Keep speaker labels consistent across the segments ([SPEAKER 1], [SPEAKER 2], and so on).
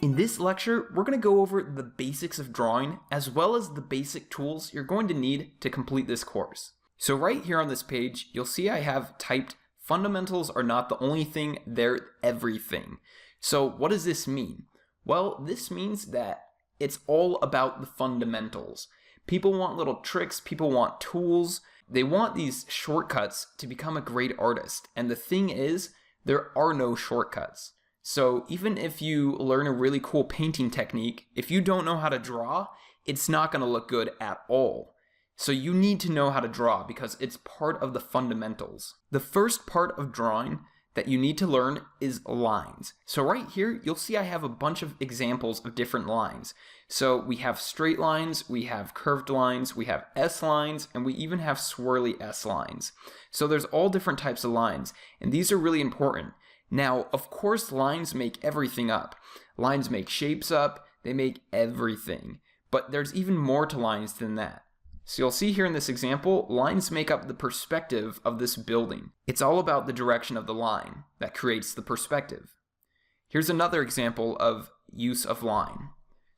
[SPEAKER 1] In this lecture, we're going to go over the basics of drawing as well as the basic tools you're going to need to complete this course. So right here on this page, you'll see I have typed fundamentals are not the only thing, they're everything. So what does this mean? Well, this means that it's all about the fundamentals. People want little tricks, people want tools, they want these shortcuts to become a great artist. And the thing is, there are no shortcuts. So even if you learn a really cool painting technique, if you don't know how to draw, it's not going to look good at all. So you need to know how to draw because it's part of the fundamentals. The first part of drawing that you need to learn is lines. So right here, you'll see I have a bunch of examples of different lines. So we have straight lines, we have curved lines, we have S lines, and we even have swirly S lines. So there's all different types of lines, and these are really important. Now, of course, lines make everything up. Lines make shapes up, they make everything. But there's even more to lines than that. So you'll see here in this example, lines make up the perspective of this building. It's all about the direction of the line that creates the perspective. Here's another example of use of line.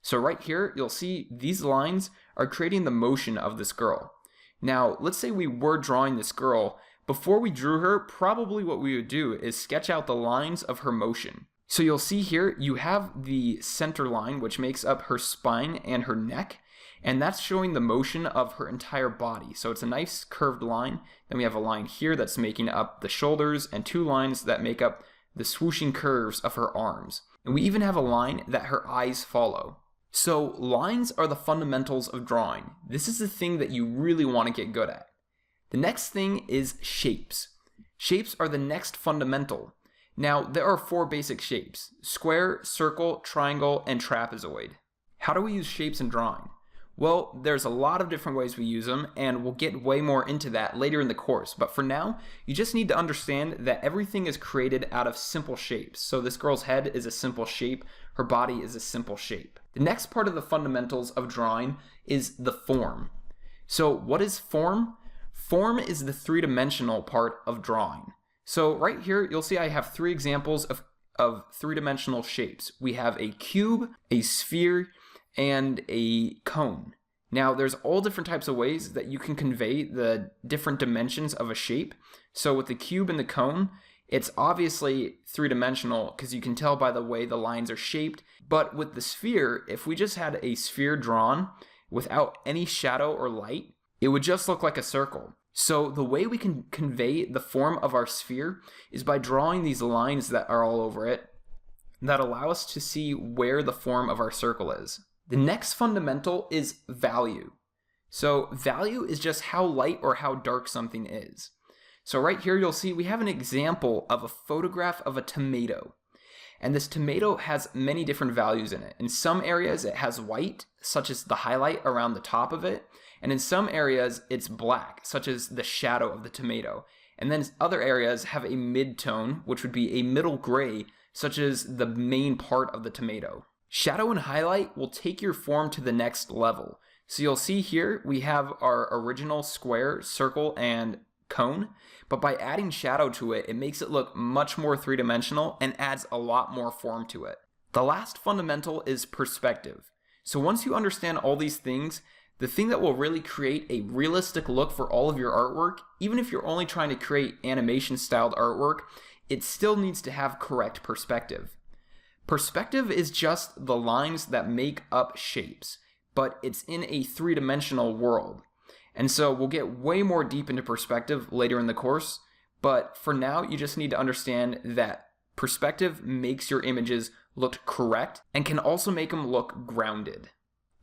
[SPEAKER 1] So right here, you'll see these lines are creating the motion of this girl. Now, let's say we were drawing this girl. Before we drew her, probably what we would do is sketch out the lines of her motion. So you'll see here, you have the center line, which makes up her spine and her neck, and that's showing the motion of her entire body. So it's a nice curved line. Then we have a line here that's making up the shoulders, and two lines that make up the swooshing curves of her arms. And we even have a line that her eyes follow. So lines are the fundamentals of drawing. This is the thing that you really want to get good at. The next thing is shapes. Shapes are the next fundamental. Now, there are four basic shapes: square, circle, triangle, and trapezoid. How do we use shapes in drawing? Well, there's a lot of different ways we use them, and we'll get way more into that later in the course. But for now, you just need to understand that everything is created out of simple shapes. So this girl's head is a simple shape, her body is a simple shape. The next part of the fundamentals of drawing is the form. So what is form? Form is the three-dimensional part of drawing. So right here, you'll see I have three examples of three-dimensional shapes. We have a cube, a sphere, and a cone. Now, there's all different types of ways that you can convey the different dimensions of a shape. So with the cube and the cone, it's obviously three-dimensional because you can tell by the way the lines are shaped. But with the sphere, if we just had a sphere drawn without any shadow or light, it would just look like a circle. So the way we can convey the form of our sphere is by drawing these lines that are all over it that allow us to see where the form of our circle is. The next fundamental is value. So value is just how light or how dark something is. So right here you'll see we have an example of a photograph of a tomato. And this tomato has many different values in it. In some areas it has white, such as the highlight around the top of it. And in some areas it's black, such as the shadow of the tomato. And then other areas have a mid-tone, which would be a middle gray, such as the main part of the tomato. Shadow and highlight will take your form to the next level. So you'll see here we have our original square, circle, and cone, but by adding shadow to it, it makes it look much more three-dimensional and adds a lot more form to it. The last fundamental is perspective. So once you understand all these things, the thing that will really create a realistic look for all of your artwork, even if you're only trying to create animation-styled artwork, it still needs to have correct perspective. Perspective is just the lines that make up shapes, but it's in a three-dimensional world. And so we'll get way more deep into perspective later in the course, but for now you just need to understand that perspective makes your images look correct and can also make them look grounded.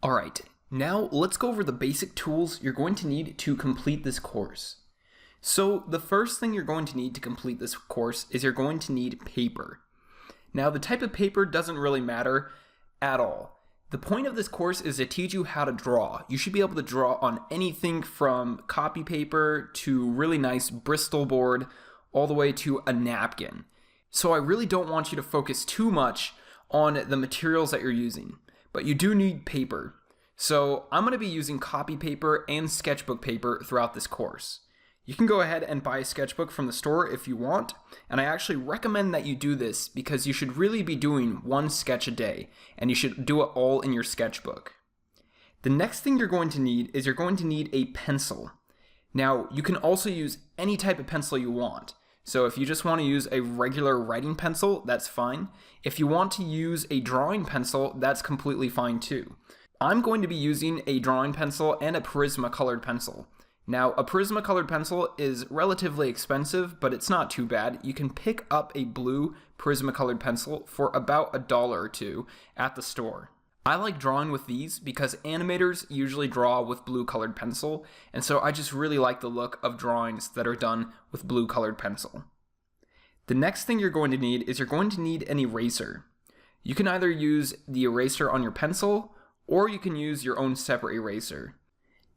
[SPEAKER 1] Alright, now let's go over the basic tools you're going to need to complete this course. So the first thing you're going to need to complete this course is you're going to need paper. Now the type of paper doesn't really matter at all. The point of this course is to teach you how to draw. You should be able to draw on anything from copy paper to really nice Bristol board all the way to a napkin. So I really don't want you to focus too much on the materials that you're using, but you do need paper. So I'm going to be using copy paper and sketchbook paper throughout this course. You can go ahead and buy a sketchbook from the store if you want, and I actually recommend that you do this because you should really be doing one sketch a day, and you should do it all in your sketchbook. The next thing you're going to need is you're going to need a pencil. Now, you can also use any type of pencil you want. So if you just want to use a regular writing pencil, that's fine. If you want to use a drawing pencil, that's completely fine too. I'm going to be using a drawing pencil and a Prismacolored pencil. Now, a Prismacolored pencil is relatively expensive, but it's not too bad. You can pick up a blue Prismacolored pencil for about $1 or $2 at the store. I like drawing with these because animators usually draw with blue colored pencil, and so I just really like the look of drawings that are done with blue colored pencil. The next thing you're going to need is you're going to need an eraser. You can either use the eraser on your pencil, or you can use your own separate eraser.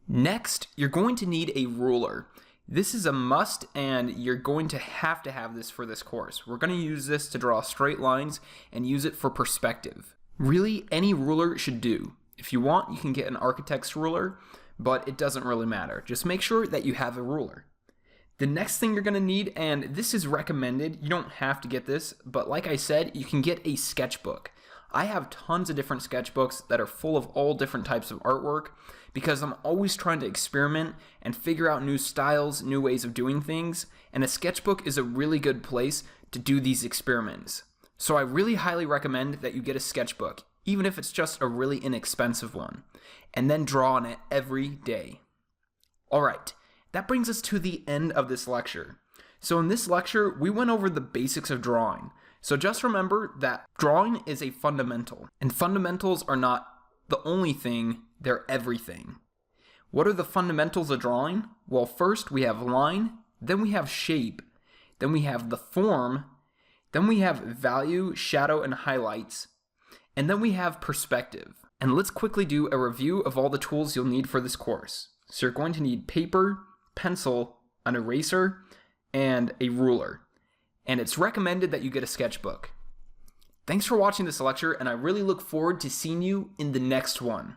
[SPEAKER 1] Next, you're going to need a ruler. This is a must, and you're going to have this for this course. We're going to use this to draw straight lines and use it for perspective. Really, any ruler should do. If you want, you can get an architect's ruler, but it doesn't really matter. Just make sure that you have a ruler. The next thing you're going to need, and this is recommended, you don't have to get this, but like I said, you can get a sketchbook. I have tons of different sketchbooks that are full of all different types of artwork because I'm always trying to experiment and figure out new styles, new ways of doing things, and a sketchbook is a really good place to do these experiments. So I really highly recommend that you get a sketchbook, even if it's just a really inexpensive one, and then draw on it every day. Alright, that brings us to the end of this lecture. So in this lecture, we went over the basics of drawing. So just remember that drawing is a fundamental, and fundamentals are not the only thing, they're everything. What are the fundamentals of drawing? Well, first we have line, then we have shape, then we have the form, then we have value, shadow, and highlights, and then we have perspective. And let's quickly do a review of all the tools you'll need for this course. So you're going to need paper, pencil, an eraser, and a ruler. And it's recommended that you get a sketchbook. Thanks for watching this lecture, and I really look forward to seeing you in the next one.